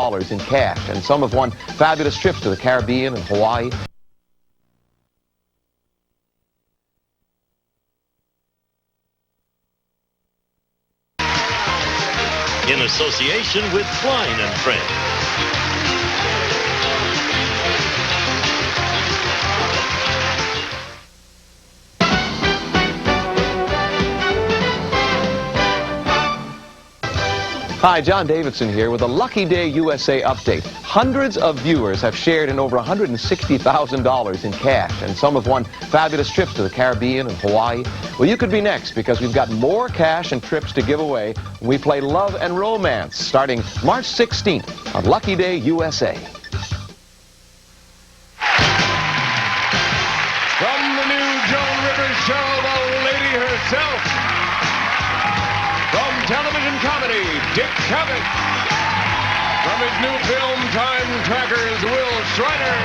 in cash, and some have won fabulous trips to the Caribbean and Hawaii. In association with Klein and Friends. Hi, John Davidson here with a Lucky Day USA update. Hundreds of viewers have shared in over $160,000 in cash, and some have won fabulous trips to the Caribbean and Hawaii. Well, you could be next because we've got more cash and trips to give away when we play Love and Romance starting March 16th on Lucky Day USA. From the new Joan Rivers show, the lady herself. From television comedy, Dick Cavett. From his new film, Time Trackers, Will Schreiner.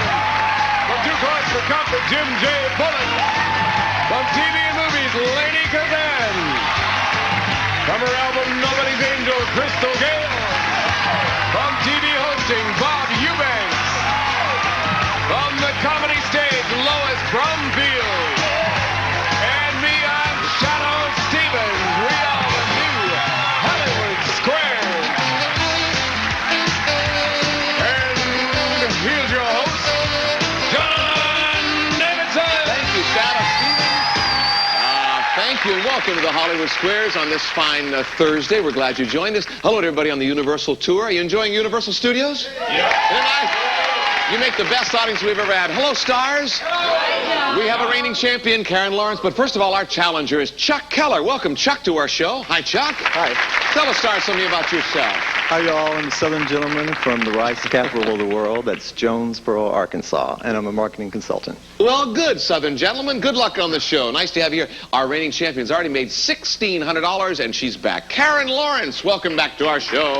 From Two Chords for Comfort, Jim J. Bullock. From TV and movies, Lady Kazan. From her album, Nobody's Angel, Crystal Gale. From TV hosting, Bob Eubanks. From the comedy stage, Lois Brumfield. And me, I'm Shadow Stevens. We are the new Hollywood Squares. And here's your host, John Davidson. Thank you, Shadow Stevens. Thank you, and welcome to the Hollywood Squares on this fine Thursday. We're glad you joined us. Hello to everybody on the Universal Tour. Are you enjoying Universal Studios? Yeah. You make the best audience we've ever had. Hello, stars. Hello. We have a reigning champion, Karen Lawrence, but first of all, our challenger is Chuck Keller. Welcome, Chuck, to our show. Hi, Chuck. Hi. Tell us, stars, something about yourself. Hi, y'all. I'm a Southern gentleman from the rice capital of the world. That's Jonesboro, Arkansas, and I'm a marketing consultant. Well, good, Southern gentlemen. Good luck on the show. Nice to have you here. Our reigning champion's already made $1,600, and she's back. Karen Lawrence, welcome back to our show.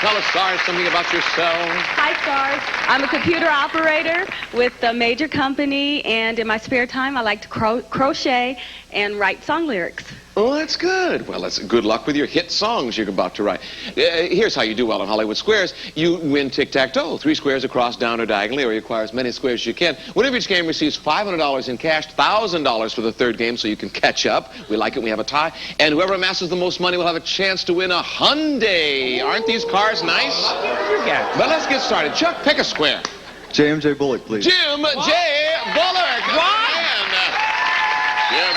Tell us, stars, something about yourself. Hi, stars. I'm a computer operator with a major company, and in my spare time, I like to crochet and write song lyrics. Oh, that's good. Well, that's good luck with your hit songs you're about to write. Here's how you do well in Hollywood Squares. You win tic-tac-toe. 3 squares across, down, or diagonally, or you acquire as many squares as you can. Winner of each game receives $500 in cash, $1,000 for the third game, so you can catch up. We like it when we have a tie. And whoever amasses the most money will have a chance to win a Hyundai. Aren't these cars nice? Yeah. But let's get started. Chuck, pick a square. J.M.J. Bullock, please. Jim J. Bullock. What? Jim.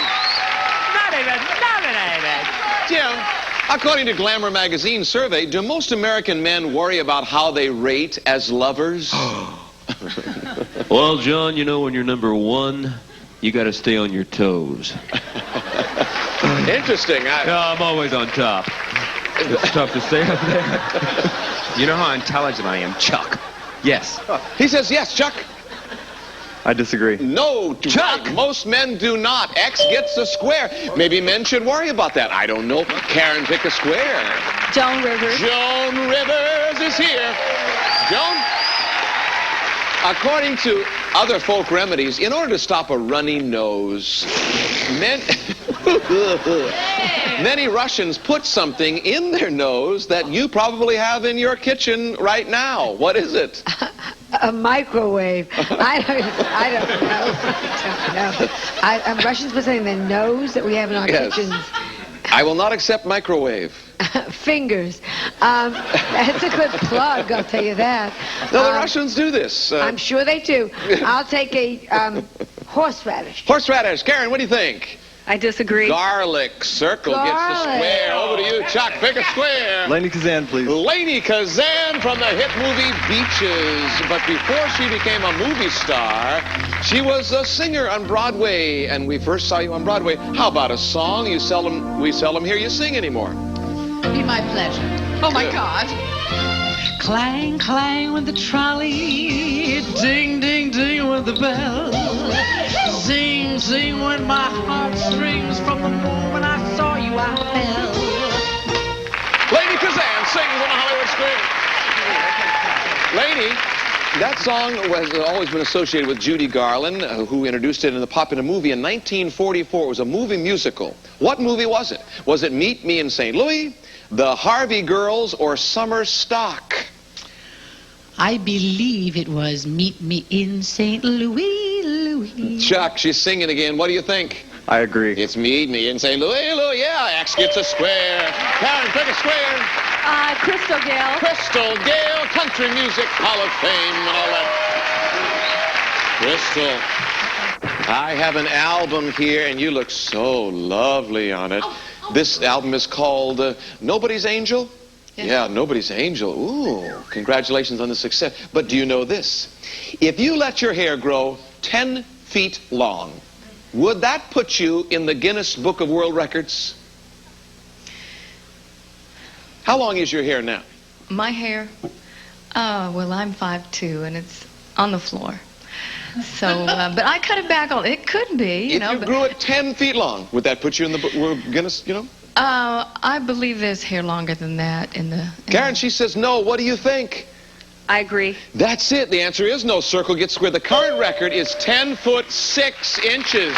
Not even nominated. Jim, according to Glamour magazine's survey, do most American men worry about how they rate as lovers? Well, John, you know when you're number one, you got to stay on your toes. Interesting. No, I'm always on top. It's tough to stay up there. You know how intelligent I am, Chuck? Yes. He says yes, Chuck. I disagree. No, Chuck. Right. Most men do not. X gets a square. Maybe men should worry about that. I don't know. Karen, pick a square. Joan Rivers. Joan Rivers is here. Joan? According to other folk remedies, in order to stop a runny nose, many Russians put something in their nose that you probably have in your kitchen right now. What is it? A microwave. I don't know. Russians put something in their nose that we have in our kitchens. I will not accept microwave. Fingers. That's a good plug, I'll tell you that. No, the Russians do this. I'm sure they do. I'll take a horseradish. Horseradish. Karen, what do you think? I disagree. Garlic circle gets the square. Over to you, Chuck. Pick a square. Lady Kazan, please. Lady Kazan from the hit movie Beaches. But before she became a movie star, she was a singer on Broadway. And we first saw you on Broadway. How about a song? We seldom hear you sing anymore. Be my pleasure. Oh, my God. Clang, clang with the trolley. Ding, ding, ding with the bell. Sing, sing when my heart strings. From the moment I saw you, I fell. Lady Kazan sings on the Hollywood Square. Lady, that song has always been associated with Judy Garland, who introduced it in the popular movie in 1944. It was a movie musical. What movie was it? Was it Meet Me in St. Louis, The Harvey Girls, or Summer Stock? I believe it was Meet Me in St. Louis, Louis. Chuck, she's singing again. What do you think? I agree. It's Meet Me in St. Louis, Louis. Yeah, X gets a square. Karen, pick a square. Crystal Gale. Crystal Gale, Country Music Hall of Fame and all that. Crystal, I have an album here, and you look so lovely on it. This album is called Nobody's Angel? Yes. Yeah, Nobody's Angel. Ooh, congratulations on the success. But do you know this? If you let your hair grow 10 feet long, would that put you in the Guinness Book of World Records? How long is your hair now? My hair? Well, I'm 5'2", and it's on the floor. So, but I cut it back. It could be, If you grew it 10 feet long, would that put you in the World Guinness, you know? I believe there's hair longer than that in the... Karen, she says no. What do you think? I agree. That's it. The answer is no. Circle gets square. The current record is 10 foot 6 inches.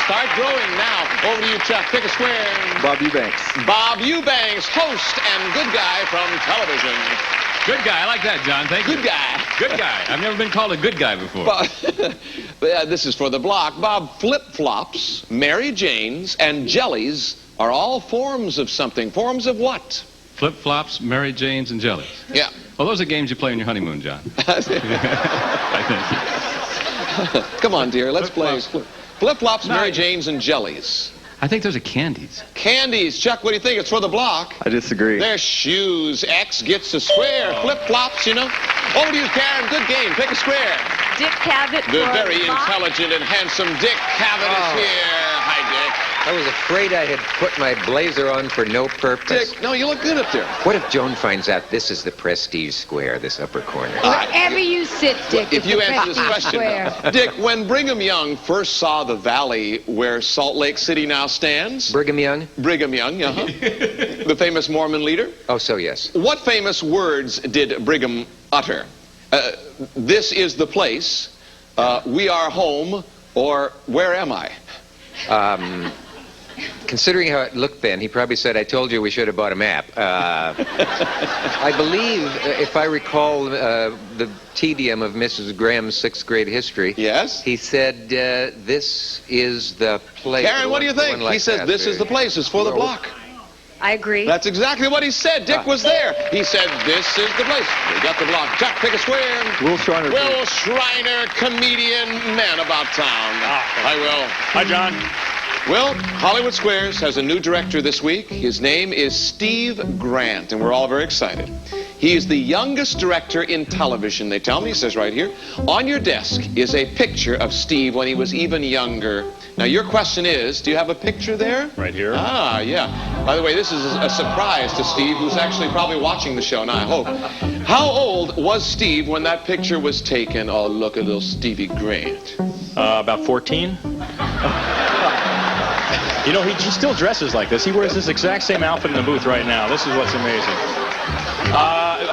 Start growing now. Over to you, Chuck. Pick a square. Bob Eubanks. Bob Eubanks, host and good guy from television. Good guy. I like that, John. Thank you. Good guy. Good guy. I've never been called a good guy before. This is for the block. Bob, flip-flops, Mary Janes, and jellies are all forms of something. Forms of what? Flip-flops, Mary Janes, and jellies. Yeah. Well, those are games you play on your honeymoon, John. I think. Come on, dear. Let's play. Flip-flops, No. Mary Janes, and jellies. I think those are candies. Candies. Chuck, what do you think? It's for the block. I disagree. They're shoes. X gets a square. Flip-flops, you know. Over to you, Karen. Good game. Pick a square. Dick Cavett. The for very Bob. intelligent and handsome Dick Cavett is here. Hi, Dick. I was afraid I had put my blazer on for no purpose. Dick, no, you look good up there. What if Joan finds out this is the prestige square, this upper corner? Wherever you sit, Dick, If it's you the answer this Prestige question, Square. Dick, when Brigham Young first saw the valley where Salt Lake City now stands, Brigham Young? Brigham Young, the famous Mormon leader, Oh, so yes. what famous words did Brigham utter? This is the place, we are home, or where am I? Considering how it looked then, he probably said, I told you we should have bought a map. I believe, if I recall the tedium of Mrs. Graham's 6th grade history, Yes? he said, this is the place. Karen, what do you think? He says this is the place, it's for the block. I agree. That's exactly what he said. Dick was there. He said, this is the place. We got the block. Chuck, pick a square. Will Shriner. Will Shriner, comedian, man about town. Hi, Will. Hi, John. Well, Hollywood Squares has a new director this week. His name is Steve Grant, and we're all very excited. He is the youngest director in television, they tell me. He says right here, on your desk is a picture of Steve when he was even younger. Now, your question is, do you have a picture there? Right here. Ah, yeah. By the way, this is a surprise to Steve, who's actually probably watching the show now, I hope. How old was Steve when that picture was taken? Oh, look at little Stevie Grant. About 14. You know, he still dresses like this. He wears this exact same outfit in the booth right now. This is what's amazing.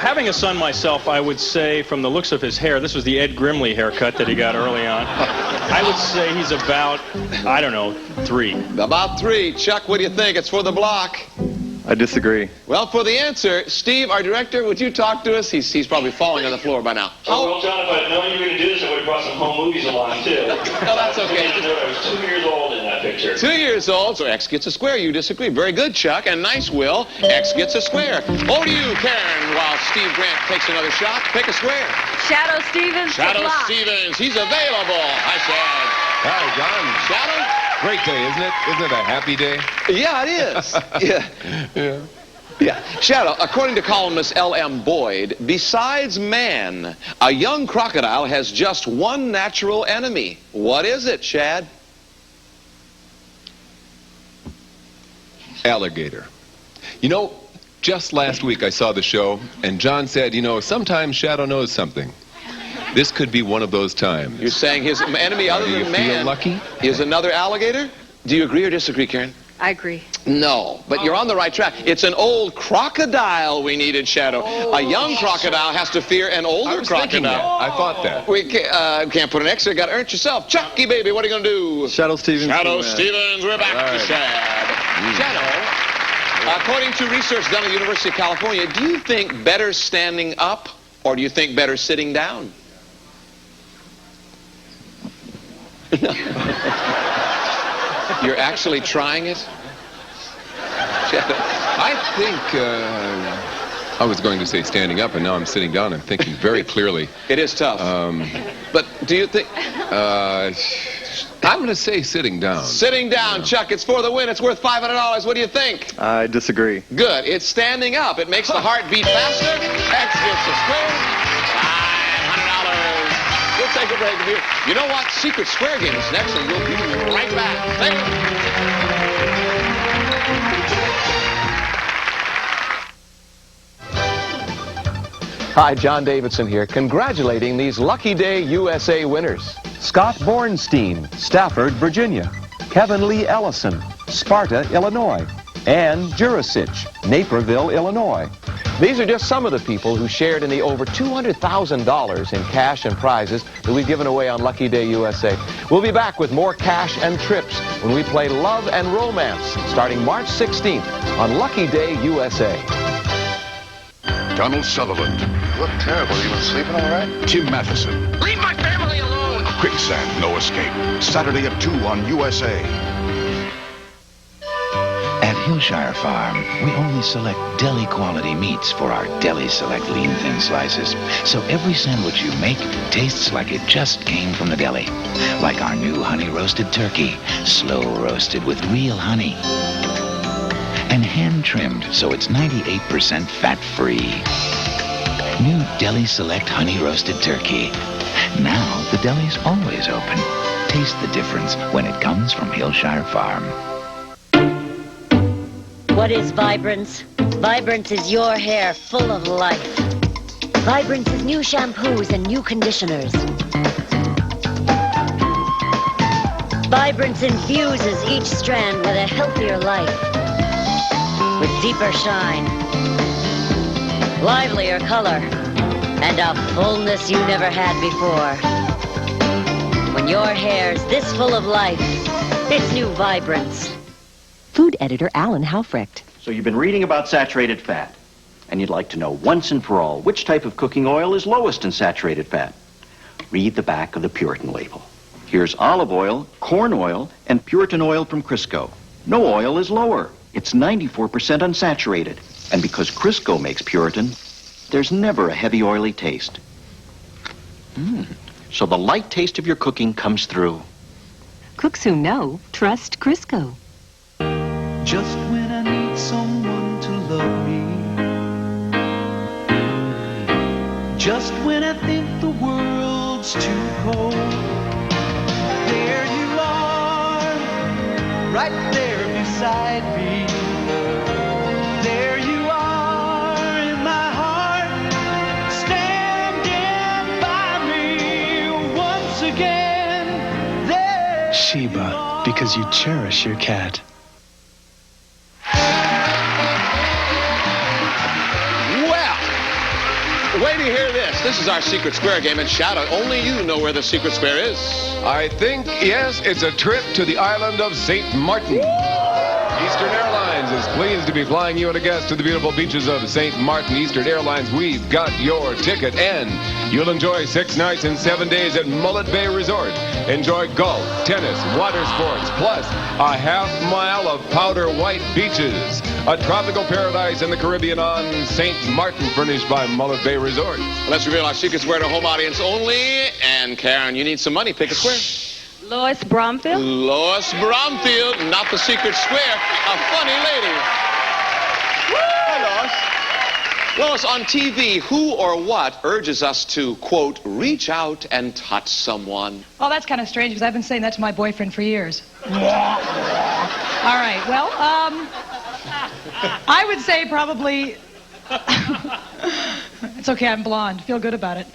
Having a son myself, I would say, from the looks of his hair, this was the Ed Grimley haircut that he got early on. I would say he's about, I don't know, 3. About 3. Chuck, what do you think? It's for the block. I disagree. Well, for the answer, Steve, our director, would you talk to us? He's probably falling on the floor by now. Well, John, if I'd known you were going to do this, I would have brought some home movies along, too. No, that's okay. I was 2 years old in that picture. 2 years old, so X gets a square. You disagree. Very good, Chuck, and nice, Will. X gets a square. Over to you, Karen, while Steve Grant takes another shot. Pick a square. Shadow Stevens. Shadow block. Stevens. He's available. Hi, Shad. Hi, John. Shadow? Great day, isn't it? Isn't it a happy day? Yeah, it is. Yeah. Shadow, according to columnist L.M. Boyd, besides man, a young crocodile has just one natural enemy. What is it, Shad? Alligator. You know, just last week I saw the show, and John said, you know, sometimes Shadow knows something. This could be one of those times. You're saying his enemy other Do you than feel man lucky? is another alligator? Do you agree or disagree, Karen? I agree. No, but you're on the right track. It's an old crocodile we needed, Shadow. A young crocodile has to fear an older I was thinking that. crocodile. I thought that. We can't put an X there. Got to earn it yourself. Chucky, baby, what are you going to do? Shadow Stevens. Shadow Stevens, we're back to Right. Shad. Shadow, according to research done at the University of California, do you think better standing up Or do you think better sitting down? You're actually trying it? I think I was going to say standing up, and now I'm sitting down. I'm thinking very clearly. It is tough. But do you think... I'm going to say sitting down. Sitting down, Chuck. It's for the win. It's worth $500. What do you think? I disagree. Good. It's standing up. It makes the heart beat faster. X gets a square. $500. We'll take a break. You know what? Secret Square Game is next, and we'll be right back. Thank you. Hi, John Davidson here, congratulating these Lucky Day USA winners. Scott Bornstein, Stafford, Virginia. Kevin Lee Ellison, Sparta, Illinois. And Jurasich, Naperville, Illinois. These are just some of the people who shared in the over $200,000 in cash and prizes that we've given away on Lucky Day USA. We'll be back with more cash and trips when we play Love and Romance starting March 16th on Lucky Day USA. Donald Sutherland. You look terrible. You been sleeping all right? Tim Matheson. Leave my family alone! Quicksand, No Escape. Saturday at 2 on USA. At Hillshire Farm, we only select deli-quality meats for our Deli Select lean thin slices. So every sandwich you make tastes like it just came from the deli. Like our new honey-roasted turkey, slow roasted with real honey. And hand-trimmed so it's 98% fat-free. New Deli Select honey-roasted turkey. Now the deli's always open. Taste the difference when it comes from Hillshire Farm. What is Vibrance? Vibrance is your hair full of life. Vibrance is new shampoos and new conditioners. Vibrance infuses each strand with a healthier life. With deeper shine, livelier color, and a fullness you never had before. When your hair's this full of life, it's new Vibrance. Food editor Alan Halfrecht. So you've been reading about saturated fat, and you'd like to know once and for all which type of cooking oil is lowest in saturated fat. Read the back of the Puritan label. Here's olive oil, corn oil, and Puritan oil from Crisco. No oil is lower. It's 94% unsaturated. And because Crisco makes Puritan, there's never a heavy oily taste. So the light taste of your cooking comes through. Cooks who know, trust Crisco. Just when I need someone to love me, just when I think the world's too cold, there you are, right there beside me. There you are in my heart, standing by me once again. There Sheba, because you cherish your cat. Wait to hear this. This is our Secret Square game, and shout out, only you know where the Secret Square is. I think, yes, it's a trip to the island of St. Martin. Eastern Airlines is pleased to be flying you and a guest to the beautiful beaches of St. Martin. Eastern Airlines, we've got your ticket, and you'll enjoy 6 nights and 7 days at Mullet Bay Resort. Enjoy golf, tennis, water sports, plus a half-mile of powder white beaches. A tropical paradise in the Caribbean on St. Martin, furnished by Mullet Bay Resort. Let's reveal our Secret Square to home audience only. And Karen, you need some money. Pick a square. Lois Bromfield. Lois Bromfield, not the Secret Square. A funny lady. Hi, Lois. Lois, on TV, who or what urges us to, quote, reach out and touch someone? Well, that's kind of strange because I've been saying that to my boyfriend for years. All right, well, I would say probably... It's okay, I'm blonde. Feel good about it.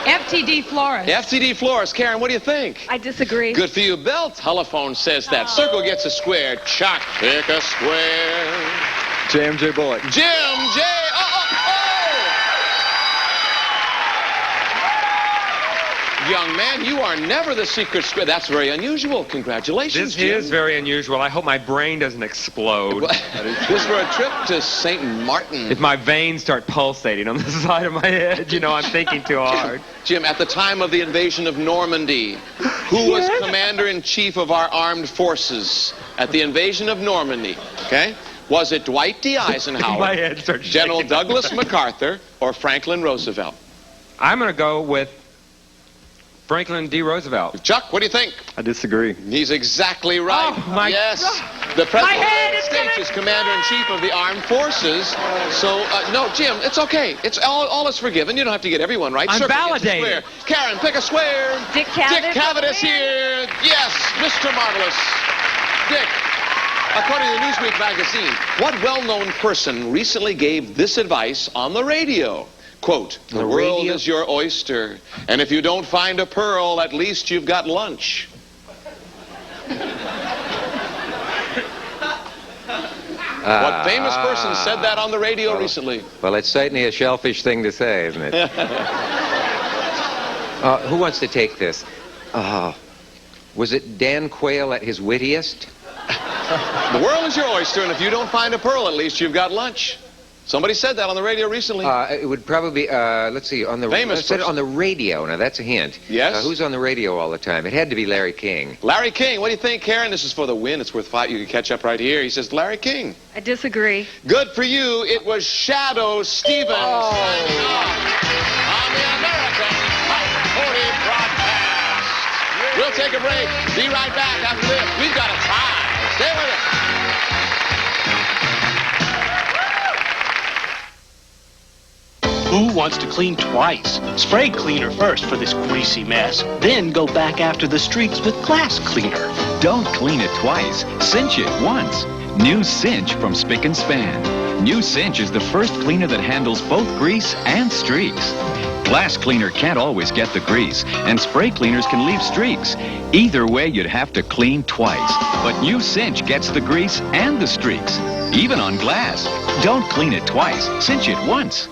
FTD Flores. FTD Flores. Karen, what do you think? I disagree. Good for you. Bell Telephone says that. Circle gets a square. Chuck, pick a square. JMJ Bullock. Jim J. Young man, you are never the secret square. That's very unusual. Congratulations, This Jim. is very unusual. I hope my brain doesn't explode. Just for a trip to St. Martin. If my veins start pulsating on the side of my head, you know I'm thinking too hard. Jim, at the time of the invasion of Normandy, who was commander-in-chief of our armed forces at the invasion of Normandy, okay? Was it Dwight D. Eisenhower, My head starts General shaking. Douglas MacArthur, or Franklin Roosevelt? I'm going to go with Franklin D. Roosevelt. Chuck, what do you think? I disagree. He's exactly right. Oh, my yes. God. The President of the United States is Commander-in-Chief of the Armed Forces. So, no, Jim, it's okay. It's all is forgiven. You don't have to get everyone right. I'm Circle gets a validated. square. Karen, pick a square. Dick Cavett. Dick Cavett is here. Yes, Mr. Marvelous. Dick, according to Newsweek magazine, what well-known person recently gave this advice on the radio? Quote, the world radio? is your oyster, and if you don't find a pearl, at least you've got lunch. What famous person said that on the radio recently? Well, it's certainly a shellfish thing to say, isn't it? Who wants to take this? Was it Dan Quayle at his wittiest? The world is your oyster, and if you don't find a pearl, at least you've got lunch. Somebody said that on the radio recently. It would probably be, let's see, on the Famous said it person. on the radio. Now, that's a hint. Yes? Who's on the radio all the time? It had to be Larry King. Larry King, what do you think, Karen? This is for the win. It's worth $5. You can catch up right here. He says Larry King. I disagree. Good for you. It was Shadow Stevens. Signing off on the American Top 40 broadcast. We'll take a break. Be right back after this. We've got a tie. Stay with us. Who wants to clean twice? Spray cleaner first for this greasy mess, then go back after the streaks with glass cleaner. Don't clean it twice. Cinch it once. New Cinch from Spick and Span. New Cinch is the first cleaner that handles both grease and streaks. Glass cleaner can't always get the grease, and spray cleaners can leave streaks. Either way, you'd have to clean twice. But New Cinch gets the grease and the streaks, even on glass. Don't clean it twice. Cinch it once.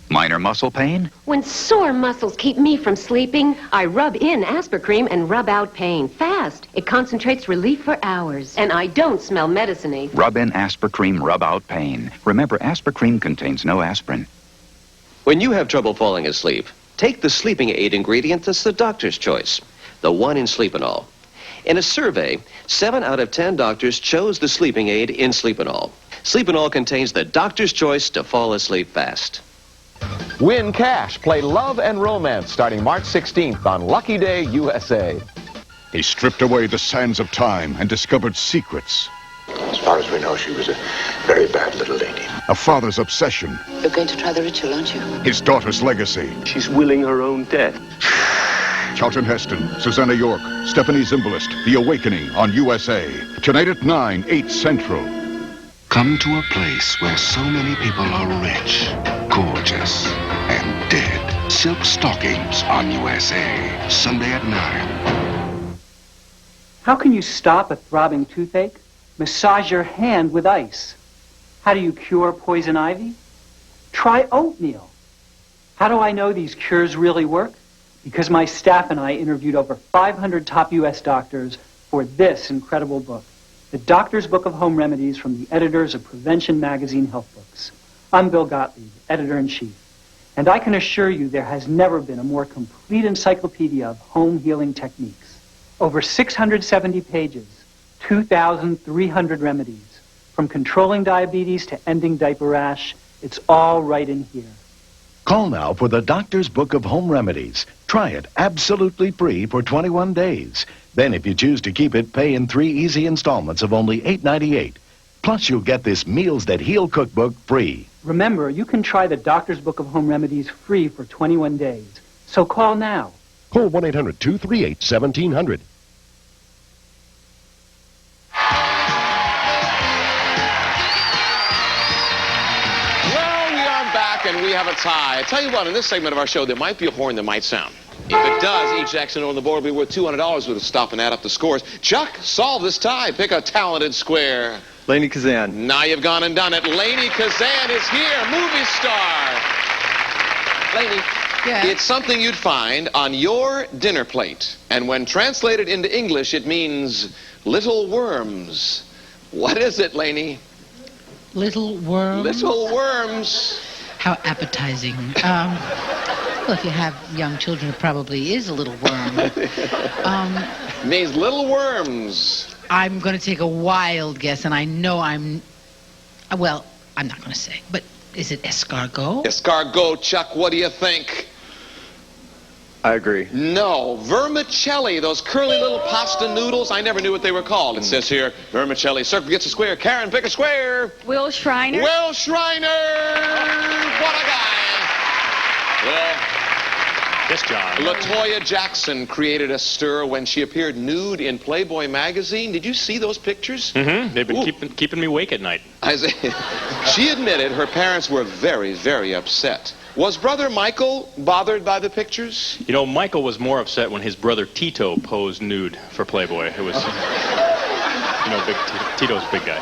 Minor muscle pain? When sore muscles keep me from sleeping, I rub in Aspercream and rub out pain fast. It concentrates relief for hours, and I don't smell medicine-y. Rub in Aspercream, rub out pain. Remember, Aspercream contains no aspirin. When you have trouble falling asleep, take the sleeping aid ingredient that's the doctor's choice, the one in Sleepinol. In a survey, 7 out of 10 doctors chose the sleeping aid in Sleepinol. Sleepinol contains the doctor's choice to fall asleep fast. Win cash. Play Love and Romance starting March 16th on Lucky Day USA. He stripped away the sands of time and discovered secrets. As far as we know, she was a very bad little lady. A father's obsession. You're going to try the ritual, aren't you? His daughter's legacy. She's willing her own death. Charlton Heston, Susanna York, Stephanie Zimbalist, The Awakening on USA. Tonight at 9, 8 Central. Come to a place where so many people are rich, gorgeous, and dead. Silk Stockings on USA. Sunday at 9. How can you stop a throbbing toothache? Massage your hand with ice. How do you cure poison ivy? Try oatmeal. How do I know these cures really work? Because my staff and I interviewed over 500 top U.S. doctors for this incredible book, The Doctor's Book of Home Remedies from the editors of Prevention Magazine Health Books. I'm Bill Gottlieb, editor-in-chief, and I can assure you there has never been a more complete encyclopedia of home healing techniques. Over 670 pages, 2,300 remedies, from controlling diabetes to ending diaper rash, it's all right in here. Call now for the Doctor's Book of Home Remedies. Try it absolutely free for 21 days. Then if you choose to keep it, pay in 3 easy installments of only $8.98. Plus you'll get this Meals That Heal cookbook free. Remember, you can try the Doctor's Book of Home Remedies free for 21 days. So call now. Call 1-800-238-1700. And we have a tie. I tell you what, in this segment of our show, there might be a horn that might sound. If it does, each accident on the board will be worth $200 with a stop and add up the scores. Chuck, solve this tie. Pick a talented square. Laney Kazan. Now you've gone and done it. Laney Kazan is here, movie star. Laney, Yeah. It's something you'd find on your dinner plate. And when translated into English, it means little worms. What is it, Lainey? Little worms. Little worms. How appetizing. Well, if you have young children, it probably is a little worm. Means little worms. I'm going to take a wild guess, and I know well, I'm not going to say, but is it escargot? Escargot, Chuck, what do you think? I agree. No, vermicelli, those curly little pasta noodles. I never knew what they were called. It says here, vermicelli, circle gets a square. Karen, pick a square. Will Schreiner. Will Schreiner! What a guy! Well, yes, John. LaToya Jackson created a stir when she appeared nude in Playboy magazine. Did you see those pictures? Mm-hmm. They've been keeping me awake at night. She admitted her parents were very, very upset. Was brother Michael bothered by the pictures? You know, Michael was more upset when his brother Tito posed nude for Playboy. It was, you know, Tito's a big guy.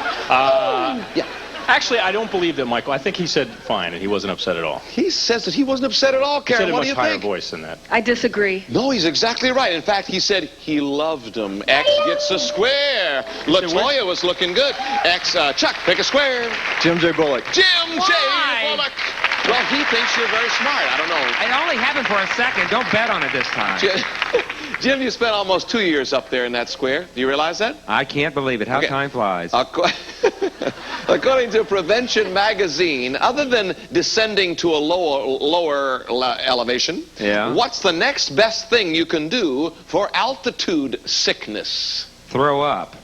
Yeah. Actually, I don't believe that Michael. I think he said fine, and he wasn't upset at all. He says that he wasn't upset at all, Karen. He said What a do you much higher think? voice than that. I disagree. No, he's exactly right. In fact, he said he loved him. X gets a square. LaToya was looking good. X, Chuck, pick a square. Jim J. Bullock. Jim J. Bullock. Well, he thinks you're very smart. I don't know. It only happened for a second. Don't bet on it this time. Jim, you spent almost 2 years up there in that square. Do you realize that? I can't believe it. How time flies. According to Prevention magazine, other than descending to a lower elevation, what's the next best thing you can do for altitude sickness? Throw up.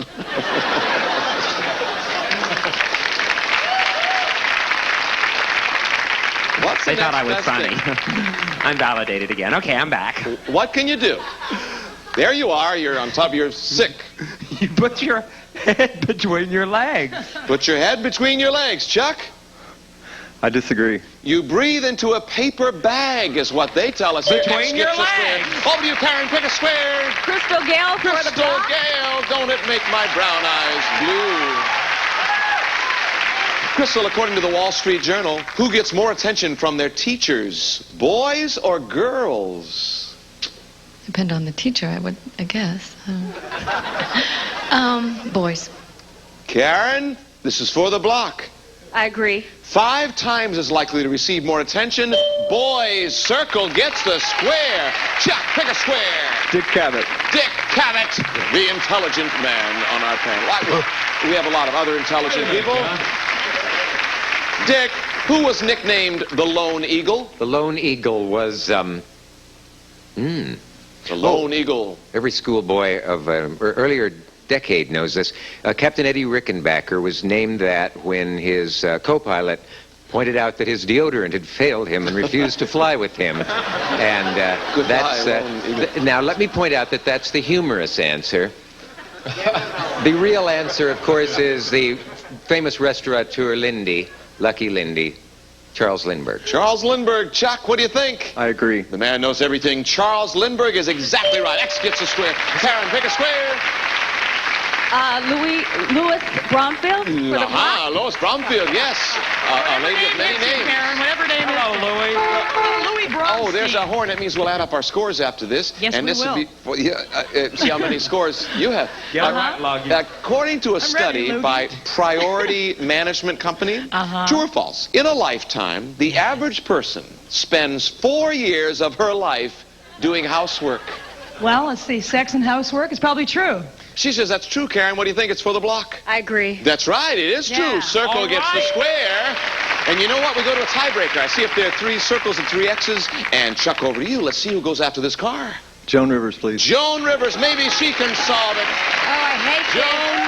They thought I was funny. I'm validated again. Okay, I'm back. What can you do? There you are. You're on top. You're sick. You put your head between your legs. Put your head between your legs, Chuck. I disagree. You breathe into a paper bag is what they tell us. Between your legs. Over to you, Karen. Pick a square. Crystal Gale for the Crystal block. Gale. Don't it make my brown eyes blue? Crystal, according to the Wall Street Journal, who gets more attention from their teachers, boys or girls? Depend on the teacher, I guess. Boys. Karen, this is for the block. I agree. 5 times as likely to receive more attention. Boys, circle gets the square. Chuck, pick a square. Dick Cavett. Dick Cavett, the intelligent man on our panel. We have a lot of other intelligent people. Dick, who was nicknamed the Lone Eagle? The Lone Eagle was, The Lone Eagle. Every schoolboy of an earlier decade knows this. Captain Eddie Rickenbacker was named that when his co-pilot pointed out that his deodorant had failed him and refused to fly with him. And Goodbye, now let me point out that that's the humorous answer. The real answer, of course, is the famous restaurateur Lindy, Lucky Lindy, Charles Lindbergh. Charles Lindbergh. Chuck, what do you think? I agree. The man knows everything. Charles Lindbergh is exactly right. X gets a square. Karen, pick a square. Louis Bromfield for the block. Louis Bromfield, yes. A lady of many names. Karen, whatever name. Hello, Louis. Louis Bromstein. Oh, there's a horn. That means we'll add up our scores after this. Yes, and we this will. Would be see how many scores you have. According to a study by Priority Management Company, true or false, in a lifetime, the average person spends 4 years of her life doing housework. Well, let's see. Sex and housework is probably true. She says that's true, Karen. What do you think? It's for the block. I agree. That's right. It is true. Yeah. Circle gets the square. And you know what? We go to a tiebreaker. I see if there are 3 circles and 3 X's. And Chuck, over to you. Let's see who goes after this car. Joan Rivers, please. Joan Rivers. Maybe she can solve it. Oh, I hate Joan,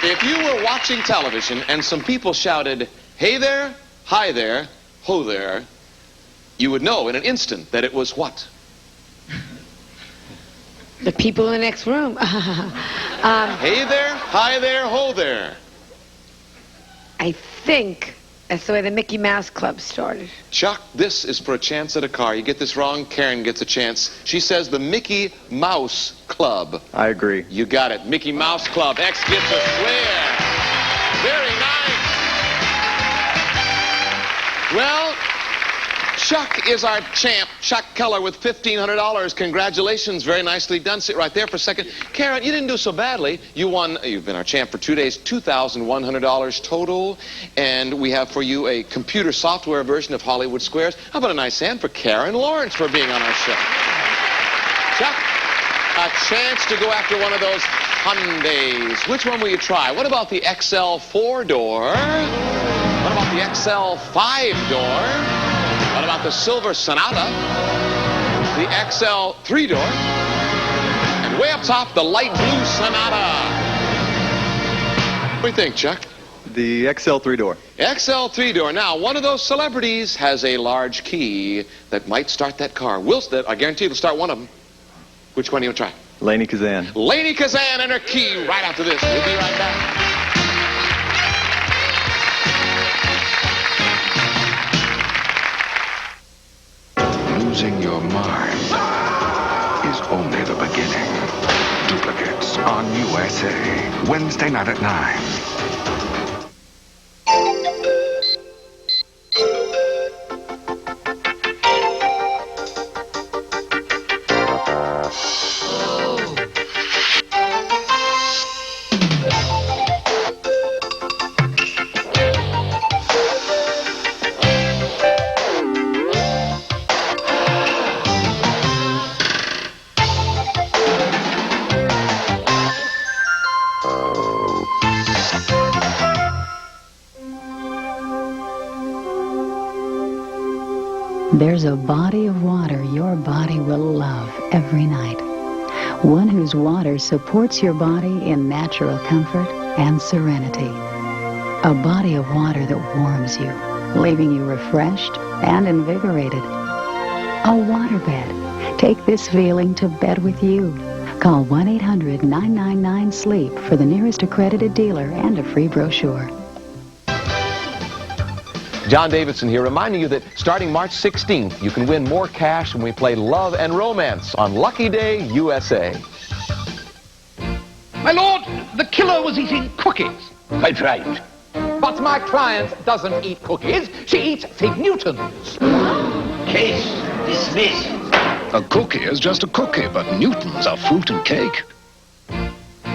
if you were watching television and some people shouted, "Hey there, hi there, ho there," you would know in an instant that it was what? The people in the next room. Hey there, hi there, ho there. I think that's the way the Mickey Mouse Club started. Chuck, this is for a chance at a car. You get this wrong, Karen gets a chance. She says the Mickey Mouse Club. I agree. You got it. Mickey Mouse Club. X gets a square. Very nice. Well, Chuck is our champ. Chuck Keller with $1,500. Congratulations. Very nicely done. Sit right there for a second. Karen, you didn't do so badly. You've been our champ for 2 days. $2,100 total. And we have for you a computer software version of Hollywood Squares. How about a nice hand for Karen Lawrence for being on our show? Chuck, a chance to go after one of those Hyundais. Which one will you try? What about the XL 4-door? What about the XL 5-door? What about the Silver Sonata, the XL 3-door, and way up top, the light blue Sonata? What do you think, Chuck? The XL 3-door. XL 3-door. Now, one of those celebrities has a large key that might start that car. I guarantee it'll start one of them. Which one do you want to try? Lainey Kazan. Lainey Kazan and her key right after this. We'll be right back. Losing your mind is only the beginning. Duplicates on USA. Wednesday night at 9. There's a body of water your body will love every night. One whose water supports your body in natural comfort and serenity. A body of water that warms you, leaving you refreshed and invigorated. A waterbed. Take this feeling to bed with you. Call 1-800-999-SLEEP for the nearest accredited dealer and a free brochure. John Davidson here, reminding you that starting March 16th, you can win more cash when we play Love and Romance on Lucky Day USA. My lord, the killer was eating cookies. Quite right. But my client doesn't eat cookies. She eats fig Newtons. Case dismissed. A cookie is just a cookie, but Newtons are fruit and cake.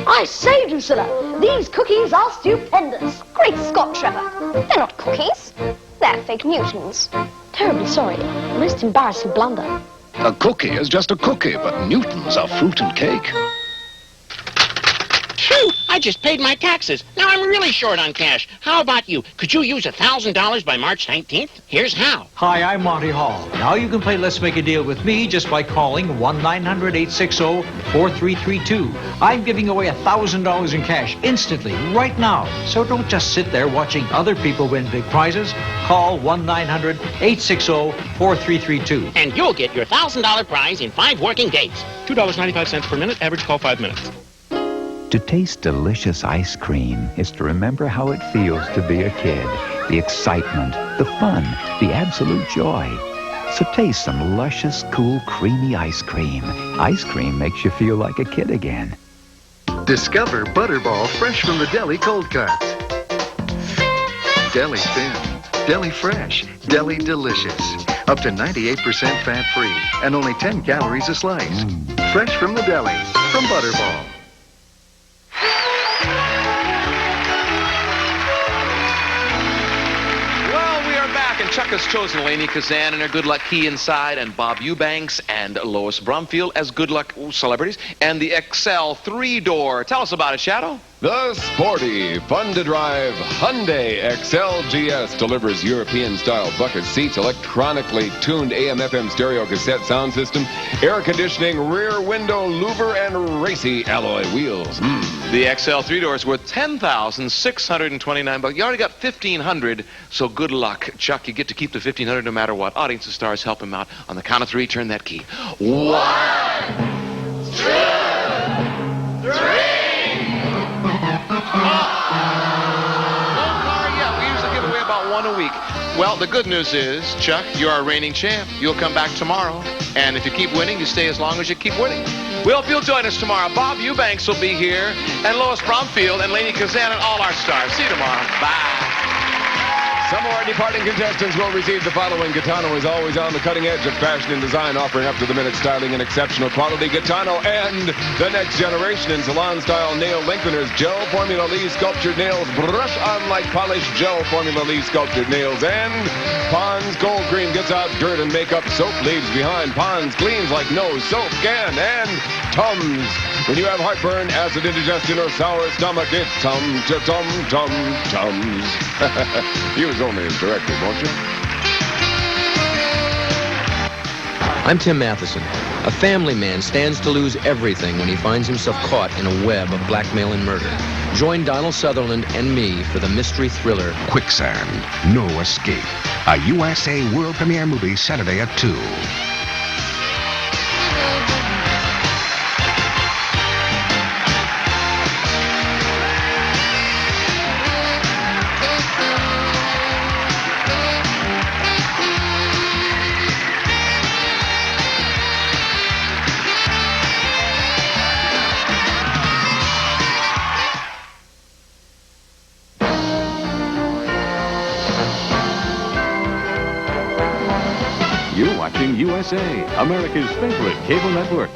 I say, Drusilla, these cookies are stupendous. Great Scott, Trevor. They're not cookies. They're fake Newtons. Terribly sorry. Most embarrassing blunder. A cookie is just a cookie, but Newtons are fruit and cake. Phew! I just paid my taxes. Now I'm really short on cash. How about you? Could you use $1,000 by March 19th? Here's how. Hi, I'm Monty Hall. Now you can play Let's Make a Deal with me just by calling 1-900-860-4332. I'm giving away $1,000 in cash instantly, right now. So don't just sit there watching other people win big prizes. Call 1-900-860-4332. And you'll get your $1,000 prize in 5 working days. $2.95 per minute, average call 5 minutes. To taste delicious ice cream is to remember how it feels to be a kid. The excitement, the fun, the absolute joy. So taste some luscious, cool, creamy ice cream. Ice cream makes you feel like a kid again. Discover Butterball fresh from the deli cold cuts. Deli thin, deli fresh, deli delicious. Up to 98% fat-free and only 10 calories a slice. Fresh from the deli, from Butterball. And Chuck has chosen Lainey Kazan and her Good Luck Key inside, and Bob Eubanks and Lois Brumfield as Good Luck celebrities, and the XL 3-door. Tell us about it, Shadow. The sporty, fun-to-drive Hyundai XL-GS delivers European-style bucket seats, electronically tuned AM/FM stereo cassette sound system, air conditioning, rear window louver, and racy alloy wheels. The XL 3-door is worth $10,629. You already got $1,500, so good luck, Chuck. You get to keep the $1,500 no matter what. Audience of Stars, help him out. On the count of 3, turn that key. 1, 2, 3. No car yet. We usually give away about 1 a week. Well, the good news is, Chuck, you're our reigning champ. You'll come back tomorrow. And if you keep winning, you stay as long as you keep winning. We hope you'll join us tomorrow. Bob Eubanks will be here, and Lois Brumfield, and Lainey Kazan, and all our stars. See you tomorrow. Bye. Some more departing contestants will receive the following. Gitano is always on the cutting edge of fashion and design, offering up-to-the-minute styling and exceptional quality. Gitano and the next generation in salon-style nail lengtheners, gel Formula Lee sculptured nails, brush-on like polished gel Formula Lee sculptured nails, and Pond's Cold Cream gets out dirt and makeup, soap leaves behind. Pond's cleans like no soap can, and Tums. When you have heartburn, acid indigestion, or sour stomach, it's Tums. Use only as directed, won't you? I'm Tim Matheson. A family man stands to lose everything when he finds himself caught in a web of blackmail and murder. Join Donald Sutherland and me for the mystery thriller Quicksand, No Escape. A USA world premiere movie Saturday at 2. You're watching USA, America's favorite cable network.